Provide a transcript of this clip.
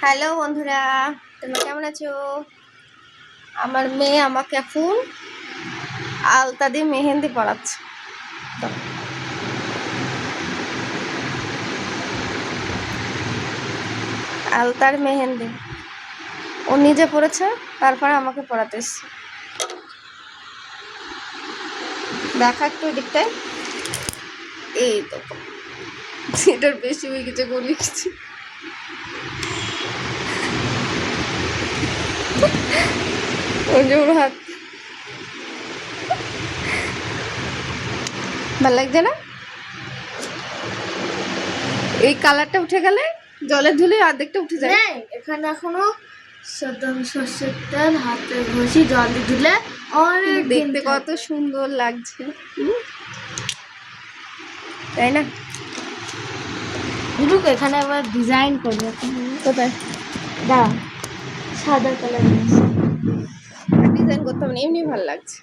Hello বন্ধুরা, তোমরা কেমন আছো? আমার মেয়ে আমাকে এখন আলতা দিয়ে মেহেন্দি পড়াচ্ছে। আলতার মেহেন্দি ও নিজে পড়েছে, তারপরে আমাকে পড়াতে এসছে। দেখা একটু দিকটাই, এই তো এটার বেশি হয়ে গেছে, গলি গেছে। ওর হাত ভাল লাগছে না? এই কালারটা উঠে গেলে জলে ধুলে অর্ধেকটা উঠে যায়। এখানে এখনো সর্ষের তেল হাতে ঘষি জল দিয়ে ধুলে অনেক দেখতে কত সুন্দর লাগছে, তাই না? এখানে আবার ডিজাইন করবে। কোথায় দাঁড়া, সাদা কালার ডিজাইন করতে হবে না, এমনি ভালো লাগছে।